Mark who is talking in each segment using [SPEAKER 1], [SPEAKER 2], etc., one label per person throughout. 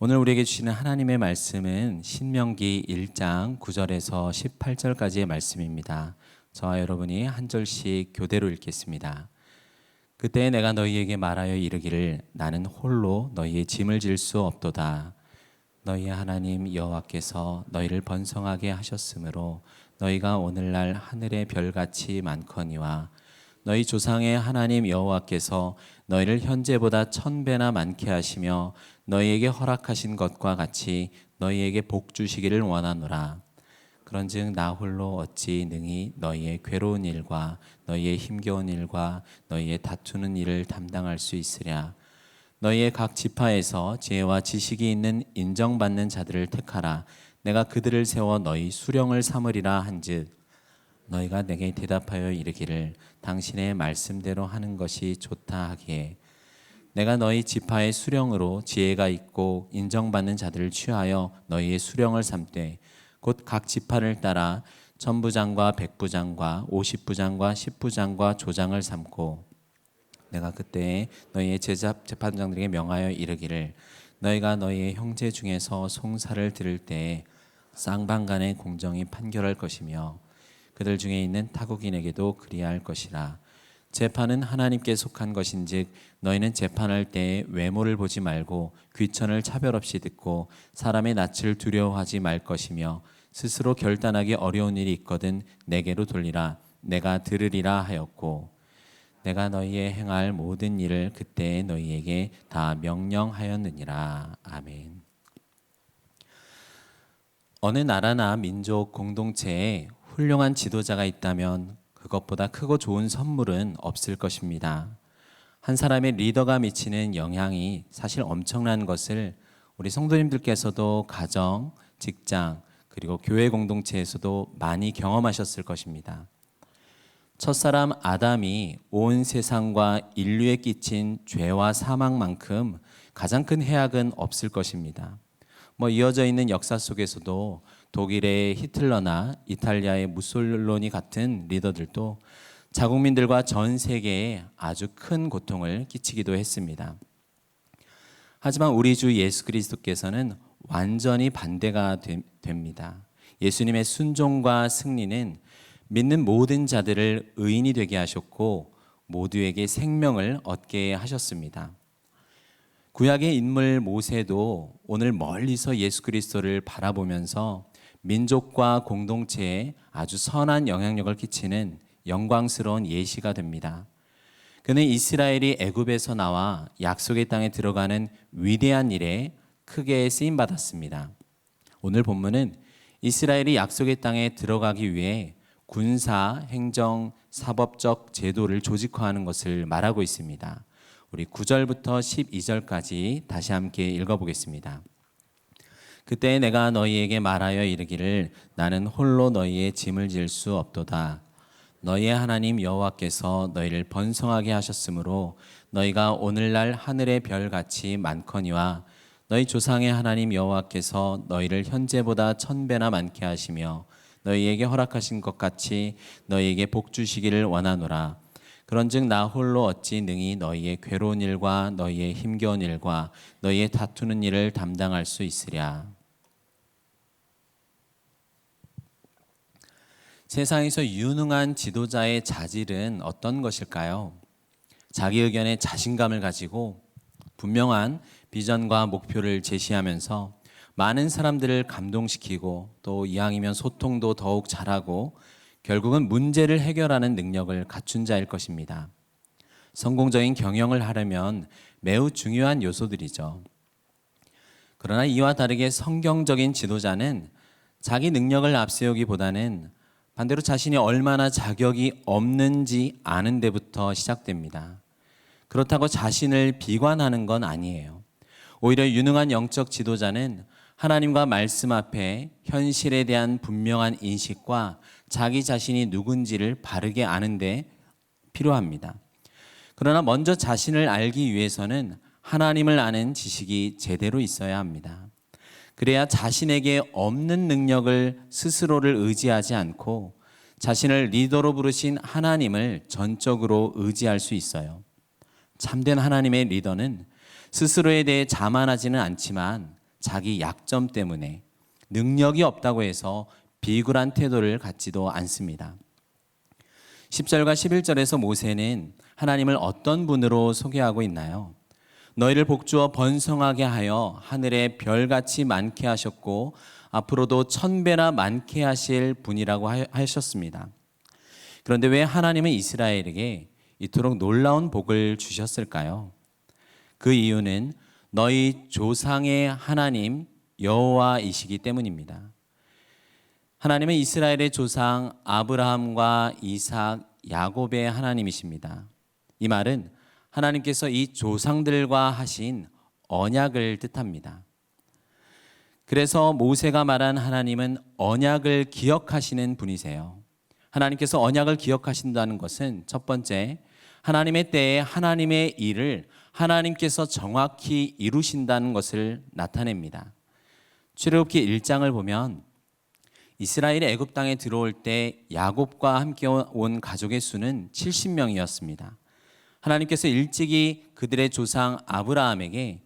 [SPEAKER 1] 오늘 우리에게 주시는 하나님의 말씀은 신명기 1장 9절에서 18절까지의 말씀입니다. 저와 여러분이 한 절씩 교대로 읽겠습니다. 그때 내가 너희에게 말하여 이르기를 나는 홀로 너희의 짐을 질 수 없도다. 너희의 하나님 여호와께서 너희를 번성하게 하셨으므로 너희가 오늘날 하늘의 별같이 많거니와 너희 조상의 하나님 여호와께서 너희를 현재보다 1000배나 많게 하시며 너희에게 허락하신 것과 같이 너희에게 복 주시기를 원하노라. 그런즉 나 홀로 어찌 능히 너희의 괴로운 일과 너희의 힘겨운 일과 너희의 다투는 일을 담당할 수 있으랴. 너희의 각 지파에서 지혜와 지식이 있는 인정받는 자들을 택하라. 내가 그들을 세워 너희 수령을 삼으리라 한즉 너희가 내게 대답하여 이르기를 당신의 말씀대로 하는 것이 좋다 하기에 내가 너희 지파의 수령으로 지혜가 있고 인정받는 자들을 취하여 너희의 수령을 삼되 곧 각 지파를 따라 천부장과 백부장과 50부장과 10부장과 조장을 삼고 내가 그때 너희의 재판장들에게 명하여 이르기를 너희가 너희의 형제 중에서 송사를 들을 때에 쌍방간의 공정히 판결할 것이며 그들 중에 있는 타국인에게도 그리할 것이라. 재판은 하나님께 속한 것인즉 너희는 재판할 때에 외모를 보지 말고 귀천을 차별 없이 듣고 사람의 낯을 두려워하지 말 것이며 스스로 결단하기 어려운 일이 있거든 내게로 돌리라. 내가 들으리라 하였고 내가 너희의 행할 모든 일을 그때 너희에게 다 명령하였느니라. 아멘. 어느 나라나 민족 공동체에 훌륭한 지도자가 있다면 그것보다 크고 좋은 선물은 없을 것입니다. 한 사람의 리더가 미치는 영향이 사실 엄청난 것을 우리 성도님들께서도 가정, 직장, 그리고 교회 공동체에서도 많이 경험하셨을 것입니다. 첫사람 아담이 온 세상과 인류에 끼친 죄와 사망만큼 가장 큰 해악은 없을 것입니다. 이어져 있는 역사 속에서도 독일의 히틀러나 이탈리아의 무솔로니 같은 리더들도 자국민들과 전 세계에 아주 큰 고통을 끼치기도 했습니다. 하지만 우리 주 예수 그리스도께서는 완전히 반대가 됩니다. 예수님의 순종과 승리는 믿는 모든 자들을 의인이 되게 하셨고 모두에게 생명을 얻게 하셨습니다. 구약의 인물 모세도 오늘 멀리서 예수 그리스도를 바라보면서 민족과 공동체에 아주 선한 영향력을 끼치는 영광스러운 예시가 됩니다. 그는 이스라엘이 애굽에서 나와 약속의 땅에 들어가는 위대한 일에 크게 쓰임받았습니다. 오늘 본문은 이스라엘이 약속의 땅에 들어가기 위해 군사, 행정, 사법적 제도를 조직화하는 것을 말하고 있습니다. 우리 9절부터 12절까지 다시 함께 읽어보겠습니다. 그때 내가 너희에게 말하여 이르기를 나는 홀로 너희의 짐을 질 수 없도다. 너희의 하나님 여호와께서 너희를 번성하게 하셨으므로 너희가 오늘날 하늘의 별같이 많거니와 너희 조상의 하나님 여호와께서 너희를 현재보다 1000배나 많게 하시며 너희에게 허락하신 것 같이 너희에게 복 주시기를 원하노라. 그런즉 나 홀로 어찌 능히 너희의 괴로운 일과 너희의 힘겨운 일과 너희의 다투는 일을 담당할 수 있으랴. 세상에서 유능한 지도자의 자질은 어떤 것일까요? 자기 의견에 자신감을 가지고 분명한 비전과 목표를 제시하면서 많은 사람들을 감동시키고 또 이왕이면 소통도 더욱 잘하고 결국은 문제를 해결하는 능력을 갖춘 자일 것입니다. 성공적인 경영을 하려면 매우 중요한 요소들이죠. 그러나 이와 다르게 성경적인 지도자는 자기 능력을 앞세우기보다는 반대로 자신이 얼마나 자격이 없는지 아는 데부터 시작됩니다. 그렇다고 자신을 비관하는 건 아니에요. 오히려 유능한 영적 지도자는 하나님과 말씀 앞에 현실에 대한 분명한 인식과 자기 자신이 누군지를 바르게 아는 데 필요합니다. 그러나 먼저 자신을 알기 위해서는 하나님을 아는 지식이 제대로 있어야 합니다. 그래야 자신에게 없는 능력을 스스로를 의지하지 않고 자신을 리더로 부르신 하나님을 전적으로 의지할 수 있어요. 참된 하나님의 리더는 스스로에 대해 자만하지는 않지만 자기 약점 때문에 능력이 없다고 해서 비굴한 태도를 갖지도 않습니다. 10절과 11절에서 모세는 하나님을 어떤 분으로 소개하고 있나요? 너희를 복주어 번성하게 하여 하늘의 별같이 많게 하셨고 앞으로도 1000배나 많게 하실 분이라고 하셨습니다. 그런데 왜 하나님은 이스라엘에게 이토록 놀라운 복을 주셨을까요? 그 이유는 너희 조상의 하나님 여호와이시기 때문입니다. 하나님은 이스라엘의 조상 아브라함과 이삭, 야곱의 하나님이십니다. 이 말은 하나님께서 이 조상들과 하신 언약을 뜻합니다. 그래서 모세가 말한 하나님은 언약을 기억하시는 분이세요. 하나님께서 언약을 기억하신다는 것은 첫 번째, 하나님의 때에 하나님의 일을 하나님께서 정확히 이루신다는 것을 나타냅니다. 출애굽기 1장을 보면 이스라엘이 애굽 땅에 들어올 때 야곱과 함께 온 가족의 수는 70명이었습니다. 하나님께서 일찍이 그들의 조상 아브라함에게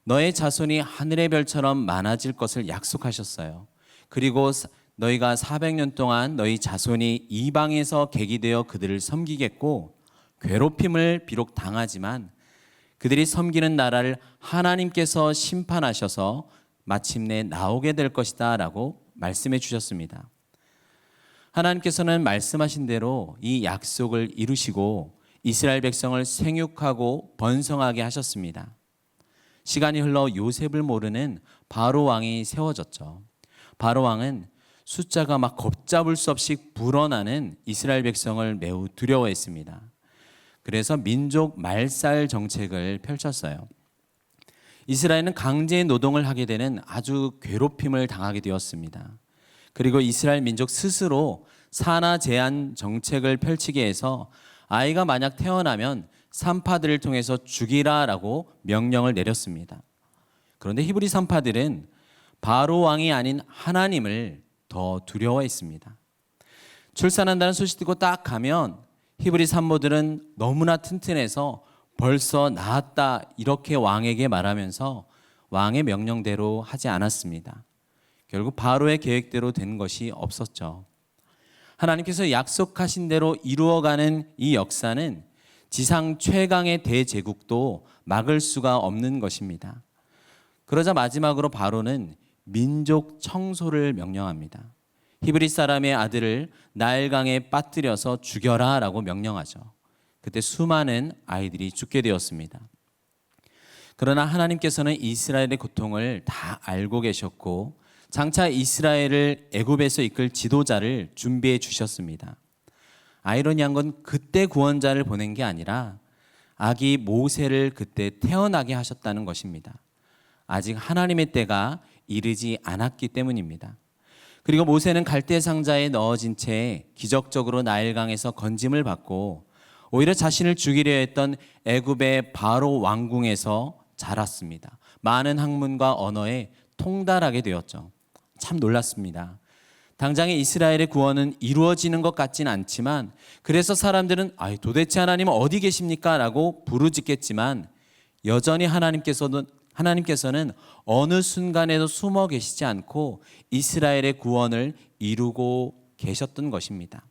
[SPEAKER 1] 너의 자손이 하늘의 별처럼 많아질 것을 약속하셨어요. 그리고 너희가 400년 동안 너희 자손이 이방에서 객이 되어 그들을 섬기겠고 괴롭힘을 비록 당하지만 그들이 섬기는 나라를 하나님께서 심판하셔서 마침내 나오게 될 것이다 라고 말씀해 주셨습니다. 하나님께서는 말씀하신 대로 이 약속을 이루시고 이스라엘 백성을 생육하고 번성하게 하셨습니다. 시간이 흘러 요셉을 모르는 바로 왕이 세워졌죠. 바로 왕은 숫자가 막 걷잡을 수 없이 불어나는 이스라엘 백성을 매우 두려워했습니다. 그래서 민족 말살 정책을 펼쳤어요. 이스라엘은 강제 노동을 하게 되는 아주 괴롭힘을 당하게 되었습니다. 그리고 이스라엘 민족 스스로 산하 제한 정책을 펼치게 해서 아이가 만약 태어나면 산파들을 통해서 죽이라라고 명령을 내렸습니다. 그런데 히브리 산파들은 바로 왕이 아닌 하나님을 더 두려워했습니다. 출산한다는 소식 듣고 딱 가면 히브리 산모들은 너무나 튼튼해서 벌써 낳았다 이렇게 왕에게 말하면서 왕의 명령대로 하지 않았습니다. 결국 바로의 계획대로 된 것이 없었죠. 하나님께서 약속하신 대로 이루어가는 이 역사는 지상 최강의 대제국도 막을 수가 없는 것입니다. 그러자 마지막으로 바로는 민족 청소를 명령합니다. 히브리 사람의 아들을 나일강에 빠뜨려서 죽여라 라고 명령하죠. 그때 수많은 아이들이 죽게 되었습니다. 그러나 하나님께서는 이스라엘의 고통을 다 알고 계셨고 장차 이스라엘을 애굽에서 이끌 지도자를 준비해 주셨습니다. 아이러니한 건 그때 구원자를 보낸 게 아니라 아기 모세를 그때 태어나게 하셨다는 것입니다. 아직 하나님의 때가 이르지 않았기 때문입니다. 그리고 모세는 갈대 상자에 넣어진 채 기적적으로 나일강에서 건짐을 받고 오히려 자신을 죽이려 했던 애굽의 바로 왕궁에서 자랐습니다. 많은 학문과 언어에 통달하게 되었죠. 참 놀랐습니다. 당장의 이스라엘의 구원은 이루어지는 것 같지는 않지만 그래서 사람들은 도대체 하나님은 어디 계십니까? 라고 부르짖겠지만 여전히 하나님께서는 어느 순간에도 숨어 계시지 않고 이스라엘의 구원을 이루고 계셨던 것입니다.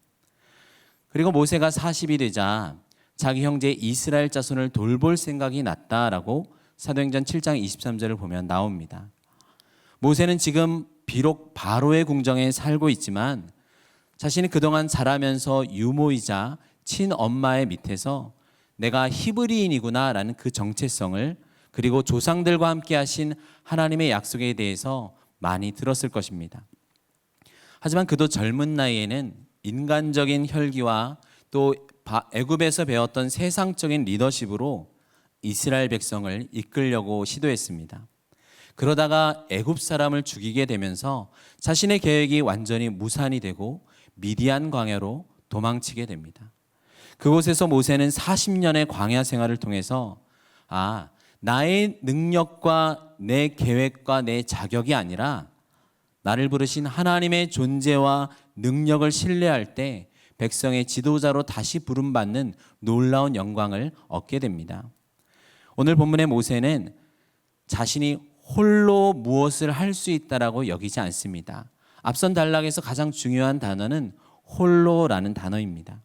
[SPEAKER 1] 그리고 모세가 40이 되자 자기 형제 이스라엘 자손을 돌볼 생각이 났다라고 사도행전 7장 23절을 보면 나옵니다. 모세는 지금 비록 바로의 궁정에 살고 있지만 자신이 그동안 자라면서 유모이자 친엄마의 밑에서 내가 히브리인이구나 라는 그 정체성을 그리고 조상들과 함께 하신 하나님의 약속에 대해서 많이 들었을 것입니다. 하지만 그도 젊은 나이에는 인간적인 혈기와 또 애굽에서 배웠던 세상적인 리더십으로 이스라엘 백성을 이끌려고 시도했습니다. 그러다가 애굽 사람을 죽이게 되면서 자신의 계획이 완전히 무산이 되고 미디안 광야로 도망치게 됩니다. 그곳에서 모세는 40년의 광야 생활을 통해서 나의 능력과 내 계획과 내 자격이 아니라 나를 부르신 하나님의 존재와 능력을 신뢰할 때 백성의 지도자로 다시 부름받는 놀라운 영광을 얻게 됩니다. 오늘 본문의 모세는 자신이 홀로 무엇을 할 수 있다라고 여기지 않습니다. 앞선 단락에서 가장 중요한 단어는 홀로라는 단어입니다.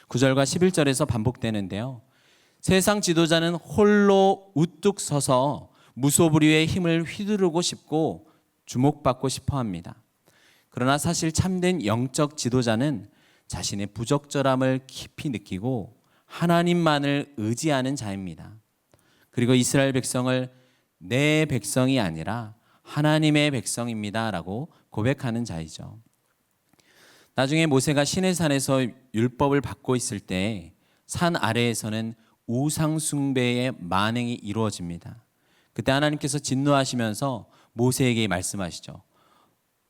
[SPEAKER 1] 9절과 11절에서 반복되는데요. 세상 지도자는 홀로 우뚝 서서 무소불위의 힘을 휘두르고 싶고 주목받고 싶어 합니다. 그러나 사실 참된 영적 지도자는 자신의 부적절함을 깊이 느끼고 하나님만을 의지하는 자입니다. 그리고 이스라엘 백성을 내 백성이 아니라 하나님의 백성입니다 라고 고백하는 자이죠. 나중에 모세가 시내산에서 율법을 받고 있을 때 산 아래에서는 우상 숭배의 만행이 이루어집니다. 그때 하나님께서 진노하시면서 모세에게 말씀하시죠.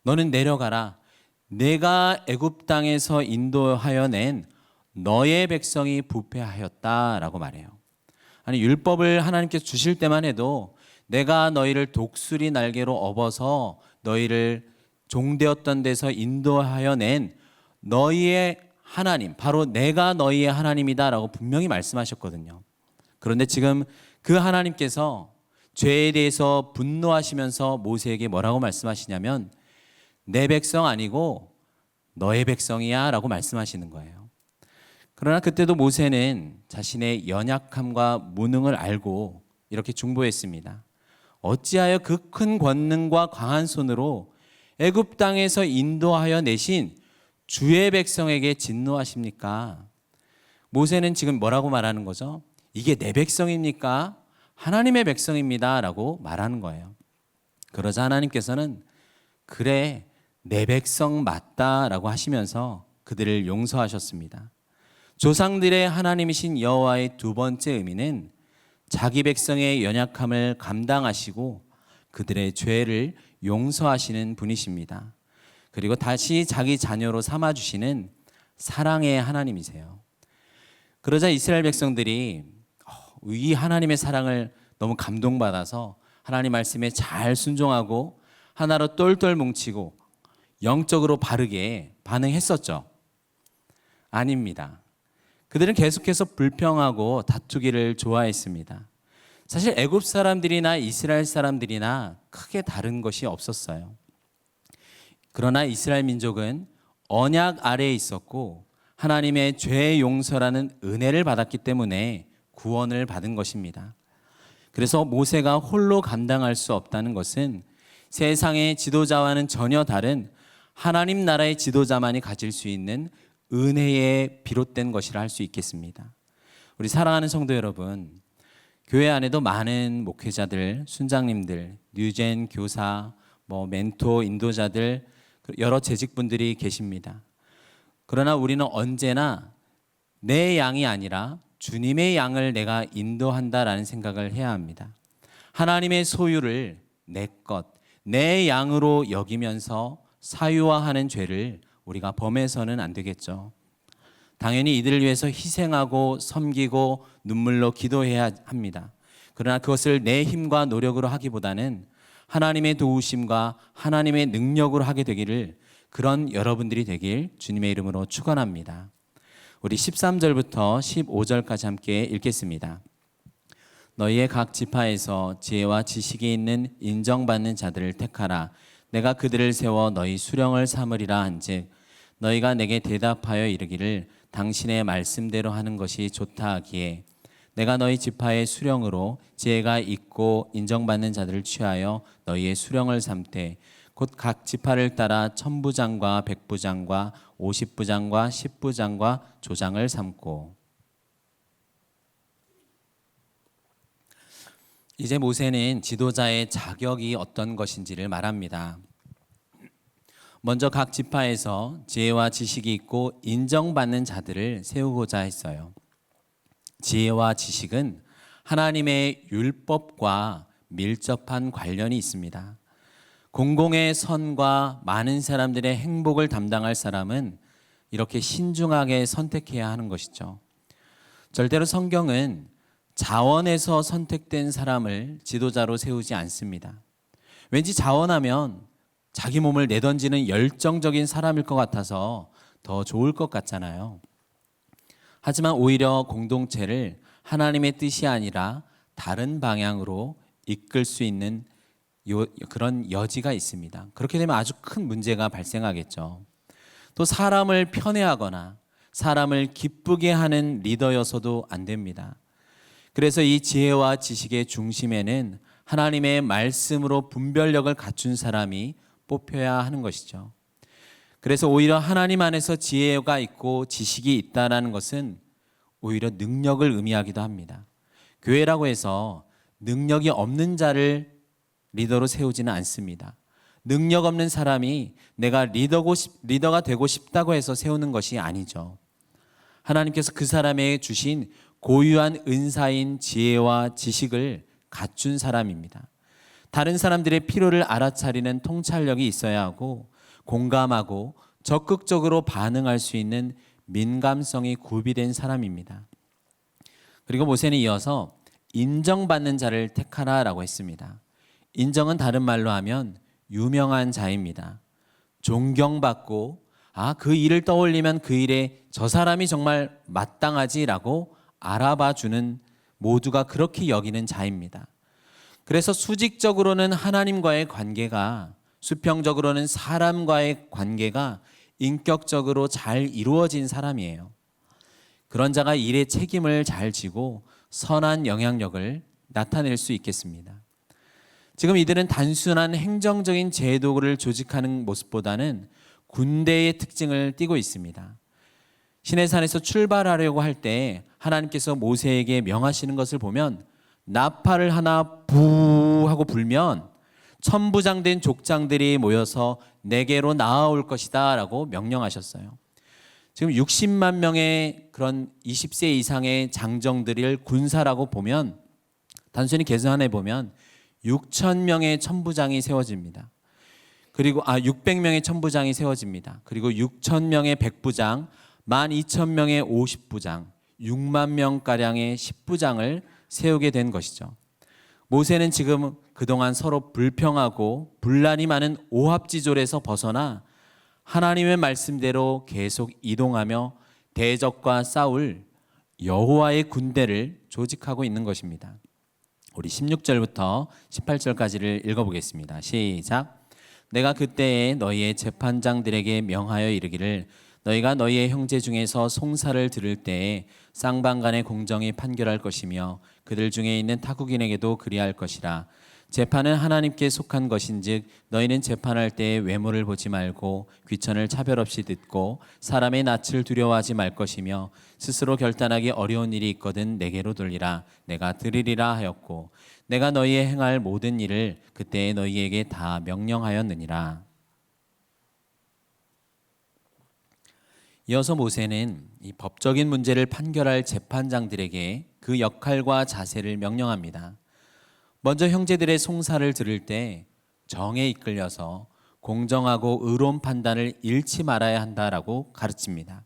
[SPEAKER 1] 너는 내려가라. 내가 애굽 땅에서 인도하여 낸 너의 백성이 부패하였다라고 말해요. 아니, 율법을 하나님께서 주실 때만 해도 내가 너희를 독수리 날개로 업어서 너희를 종되었던 데서 인도하여 낸 너희의 하나님, 바로 내가 너희의 하나님이다라고 분명히 말씀하셨거든요. 그런데 지금 그 하나님께서 죄에 대해서 분노하시면서 모세에게 뭐라고 말씀하시냐면 내 백성 아니고 너의 백성이야 라고 말씀하시는 거예요. 그러나 그때도 모세는 자신의 연약함과 무능을 알고 이렇게 중보했습니다. 어찌하여 그 큰 권능과 강한 손으로 애굽 땅에서 인도하여 내신 주의 백성에게 진노하십니까? 모세는 지금 뭐라고 말하는 거죠? 이게 내 백성입니까? 하나님의 백성입니다 라고 말하는 거예요. 그러자 하나님께서는 그래 내 백성 맞다라고 하시면서 그들을 용서하셨습니다. 조상들의 하나님이신 여호와의 두 번째 의미는 자기 백성의 연약함을 감당하시고 그들의 죄를 용서하시는 분이십니다. 그리고 다시 자기 자녀로 삼아주시는 사랑의 하나님이세요. 그러자 이스라엘 백성들이 이 하나님의 사랑을 너무 감동받아서 하나님 말씀에 잘 순종하고 하나로 똘똘 뭉치고 영적으로 바르게 반응했었죠? 아닙니다. 그들은 계속해서 불평하고 다투기를 좋아했습니다. 사실 애굽 사람들이나 이스라엘 사람들이나 크게 다른 것이 없었어요. 그러나 이스라엘 민족은 언약 아래에 있었고 하나님의 죄 용서라는 은혜를 받았기 때문에 구원을 받은 것입니다. 그래서 모세가 홀로 감당할 수 없다는 것은 세상의 지도자와는 전혀 다른 하나님 나라의 지도자만이 가질 수 있는 은혜에 비롯된 것이라 할 수 있겠습니다. 우리 사랑하는 성도 여러분, 교회 안에도 많은 목회자들, 순장님들, 뉴젠 교사, 멘토, 인도자들, 여러 재직분들이 계십니다. 그러나 우리는 언제나 내 양이 아니라 주님의 양을 내가 인도한다라는 생각을 해야 합니다. 하나님의 소유를 내 것, 내 양으로 여기면서 사유화하는 죄를 우리가 범해서는 안 되겠죠. 당연히 이들을 위해서 희생하고 섬기고 눈물로 기도해야 합니다. 그러나 그것을 내 힘과 노력으로 하기보다는 하나님의 도우심과 하나님의 능력으로 하게 되기를 그런 여러분들이 되길 주님의 이름으로 축원합니다. 우리 13절부터 15절까지 함께 읽겠습니다. 너희의 각 지파에서 지혜와 지식이 있는 인정받는 자들을 택하라. 내가 그들을 세워 너희 수령을 삼으리라 한즉 너희가 내게 대답하여 이르기를 당신의 말씀대로 하는 것이 좋다 하기에 내가 너희 지파의 수령으로 지혜가 있고 인정받는 자들을 취하여 너희의 수령을 삼되 곧 각 지파를 따라 천부장과 백부장과 50부장과 10부장과 조장을 삼고. 이제 모세는 지도자의 자격이 어떤 것인지를 말합니다. 먼저 각 지파에서 지혜와 지식이 있고 인정받는 자들을 세우고자 했어요. 지혜와 지식은 하나님의 율법과 밀접한 관련이 있습니다. 공공의 선과 많은 사람들의 행복을 담당할 사람은 이렇게 신중하게 선택해야 하는 것이죠. 절대로 성경은 자원에서 선택된 사람을 지도자로 세우지 않습니다. 왠지 자원하면 자기 몸을 내던지는 열정적인 사람일 것 같아서 더 좋을 것 같잖아요. 하지만 오히려 공동체를 하나님의 뜻이 아니라 다른 방향으로 이끌 수 있는 그런 여지가 있습니다. 그렇게 되면 아주 큰 문제가 발생하겠죠. 또 사람을 편애하거나 사람을 기쁘게 하는 리더여서도 안 됩니다. 그래서 이 지혜와 지식의 중심에는 하나님의 말씀으로 분별력을 갖춘 사람이 뽑혀야 하는 것이죠. 그래서 오히려 하나님 안에서 지혜가 있고 지식이 있다는 것은 오히려 능력을 의미하기도 합니다. 교회라고 해서 능력이 없는 자를 리더로 세우지는 않습니다. 능력 없는 사람이 내가 리더가 되고 싶다고 해서 세우는 것이 아니죠. 하나님께서 그 사람에게 주신 고유한 은사인 지혜와 지식을 갖춘 사람입니다. 다른 사람들의 필요를 알아차리는 통찰력이 있어야 하고 공감하고 적극적으로 반응할 수 있는 민감성이 구비된 사람입니다. 그리고 모세는 이어서 인정받는 자를 택하라라고 했습니다. 인정은 다른 말로 하면 유명한 자입니다. 존경받고 그 일을 떠올리면 그 일에 저 사람이 정말 마땅하지라고 알아봐 주는 모두가 그렇게 여기는 자입니다. 그래서 수직적으로는 하나님과의 관계가, 수평적으로는 사람과의 관계가 인격적으로 잘 이루어진 사람이에요. 그런 자가 일의 책임을 잘 지고 선한 영향력을 나타낼 수 있겠습니다. 지금 이들은 단순한 행정적인 제도를 조직하는 모습보다는 군대의 특징을 띠고 있습니다. 시내산에서 출발하려고 할 때 하나님께서 모세에게 명하시는 것을 보면 나팔을 하나 부 하고 불면 천부장된 족장들이 모여서 내게로 나아올 것이다 라고 명령하셨어요. 지금 60만 명의 그런 20세 이상의 장정들을 군사라고 보면 단순히 계산해 보면 6천 명의 천부장이 세워집니다. 그리고 600명의 천부장이 세워집니다. 그리고 6천 명의 백부장, 12,000명의 50부장, 6만 명가량의 10부장을 세우게 된 것이죠. 모세는 지금 그동안 서로 불평하고 분란이 많은 오합지졸에서 벗어나 하나님의 말씀대로 계속 이동하며 대적과 싸울 여호와의 군대를 조직하고 있는 것입니다. 우리 16절부터 18절까지를 읽어보겠습니다. 시작. 내가 그때에 너희의 재판장들에게 명하여 이르기를 너희가 너희의 형제 중에서 송사를 들을 때에 쌍방간의 공정히 판결할 것이며 그들 중에 있는 타국인에게도 그리할 것이라. 재판은 하나님께 속한 것인즉 너희는 재판할 때에 외모를 보지 말고 귀천을 차별 없이 듣고 사람의 낯을 두려워하지 말 것이며 스스로 결단하기 어려운 일이 있거든 내게로 돌리라. 내가 들으리라 하였고 내가 너희의 행할 모든 일을 그때에 너희에게 다 명령하였느니라. 이어서 모세는 이 법적인 문제를 판결할 재판장들에게 그 역할과 자세를 명령합니다. 먼저 형제들의 송사를 들을 때 정에 이끌려서 공정하고 의로운 판단을 잃지 말아야 한다라고 가르칩니다.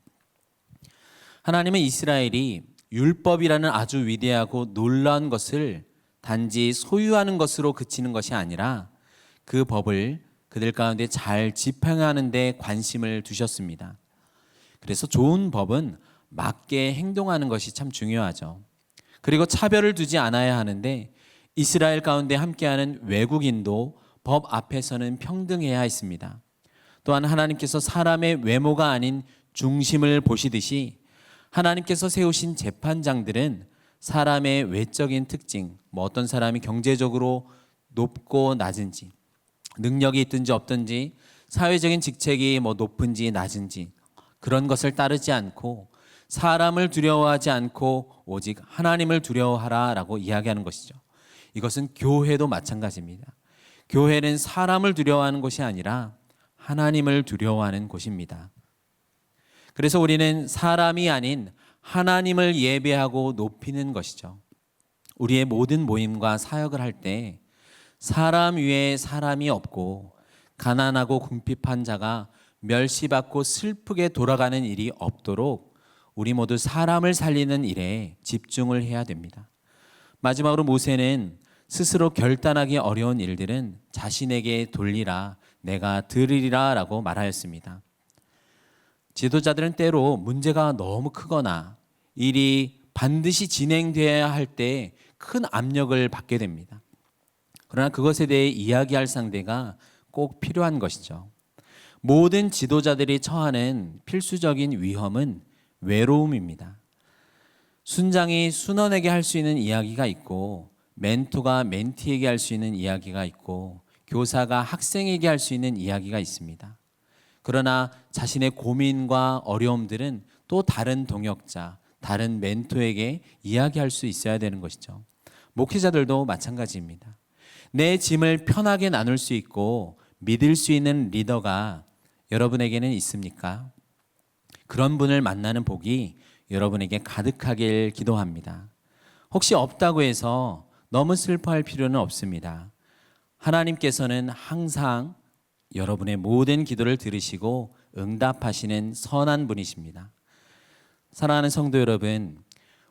[SPEAKER 1] 하나님은 이스라엘이 율법이라는 아주 위대하고 놀라운 것을 단지 소유하는 것으로 그치는 것이 아니라 그 법을 그들 가운데 잘 집행하는 데 관심을 두셨습니다. 그래서 좋은 법은 맞게 행동하는 것이 참 중요하죠. 그리고 차별을 두지 않아야 하는데 이스라엘 가운데 함께하는 외국인도 법 앞에서는 평등해야 했습니다. 또한 하나님께서 사람의 외모가 아닌 중심을 보시듯이 하나님께서 세우신 재판장들은 사람의 외적인 특징, 어떤 사람이 경제적으로 높고 낮은지, 능력이 있든지 없든지, 사회적인 직책이 높은지 낮은지 그런 것을 따르지 않고 사람을 두려워하지 않고 오직 하나님을 두려워하라라고 이야기하는 것이죠. 이것은 교회도 마찬가지입니다. 교회는 사람을 두려워하는 곳이 아니라 하나님을 두려워하는 곳입니다. 그래서 우리는 사람이 아닌 하나님을 예배하고 높이는 것이죠. 우리의 모든 모임과 사역을 할 때 사람 위에 사람이 없고 가난하고 궁핍한 자가 멸시받고 슬프게 돌아가는 일이 없도록 우리 모두 사람을 살리는 일에 집중을 해야 됩니다. 마지막으로 모세는 스스로 결단하기 어려운 일들은 자신에게 돌리라, 내가 들으리라 라고 말하였습니다. 지도자들은 때로 문제가 너무 크거나 일이 반드시 진행되어야 할 때 큰 압력을 받게 됩니다. 그러나 그것에 대해 이야기할 상대가 꼭 필요한 것이죠. 모든 지도자들이 처하는 필수적인 위험은 외로움입니다. 순장이 순원에게 할 수 있는 이야기가 있고, 멘토가 멘티에게 할 수 있는 이야기가 있고, 교사가 학생에게 할 수 있는 이야기가 있습니다. 그러나 자신의 고민과 어려움들은 또 다른 동역자, 다른 멘토에게 이야기할 수 있어야 되는 것이죠. 목회자들도 마찬가지입니다. 내 짐을 편하게 나눌 수 있고 믿을 수 있는 리더가 여러분에게는 있습니까? 그런 분을 만나는 복이 여러분에게 가득하길 기도합니다. 혹시 없다고 해서 너무 슬퍼할 필요는 없습니다. 하나님께서는 항상 여러분의 모든 기도를 들으시고 응답하시는 선한 분이십니다. 사랑하는 성도 여러분,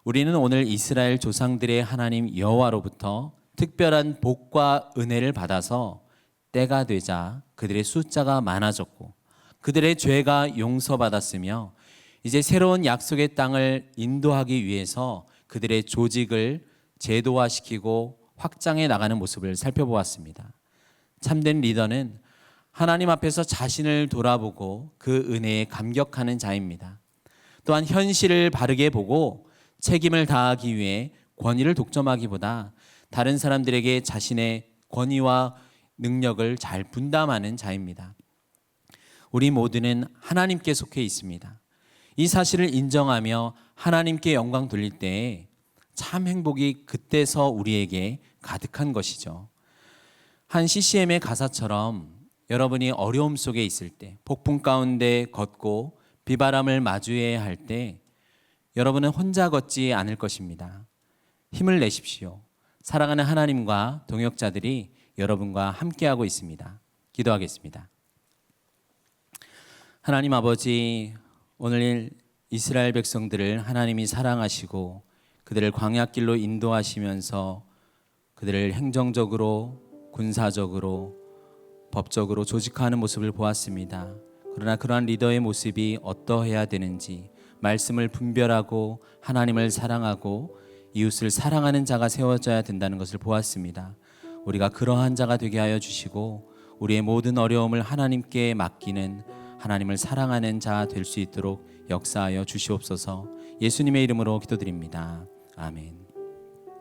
[SPEAKER 1] 우리는 오늘 이스라엘 조상들의 하나님 여호와로부터 특별한 복과 은혜를 받아서 때가 되자 그들의 숫자가 많아졌고 그들의 죄가 용서받았으며 이제 새로운 약속의 땅을 인도하기 위해서 그들의 조직을 제도화시키고 확장해 나가는 모습을 살펴보았습니다. 참된 리더는 하나님 앞에서 자신을 돌아보고 그 은혜에 감격하는 자입니다. 또한 현실을 바르게 보고 책임을 다하기 위해 권위를 독점하기보다 다른 사람들에게 자신의 권위와 능력을 잘 분담하는 자입니다. 우리 모두는 하나님께 속해 있습니다. 이 사실을 인정하며 하나님께 영광 돌릴 때에 참 행복이 그때서 우리에게 가득한 것이죠. 한 CCM의 가사처럼 여러분이 어려움 속에 있을 때, 폭풍 가운데 걷고 비바람을 마주해야 할 때 여러분은 혼자 걷지 않을 것입니다. 힘을 내십시오. 사랑하는 하나님과 동역자들이 여러분과 함께하고 있습니다. 기도하겠습니다. 하나님 아버지, 오늘 이스라엘 백성들을 하나님이 사랑하시고 그들을 광야길로 인도하시면서 그들을 행정적으로, 군사적으로, 법적으로 조직화하는 모습을 보았습니다. 그러나 그러한 리더의 모습이 어떠해야 되는지, 말씀을 분별하고 하나님을 사랑하고 이웃을 사랑하는 자가 세워져야 된다는 것을 보았습니다. 우리가 그러한 자가 되게 하여 주시고 우리의 모든 어려움을 하나님께 맡기는, 하나님을 사랑하는 자 될 수 있도록 역사하여 주시옵소서. 예수님의 이름으로 기도드립니다. 아멘.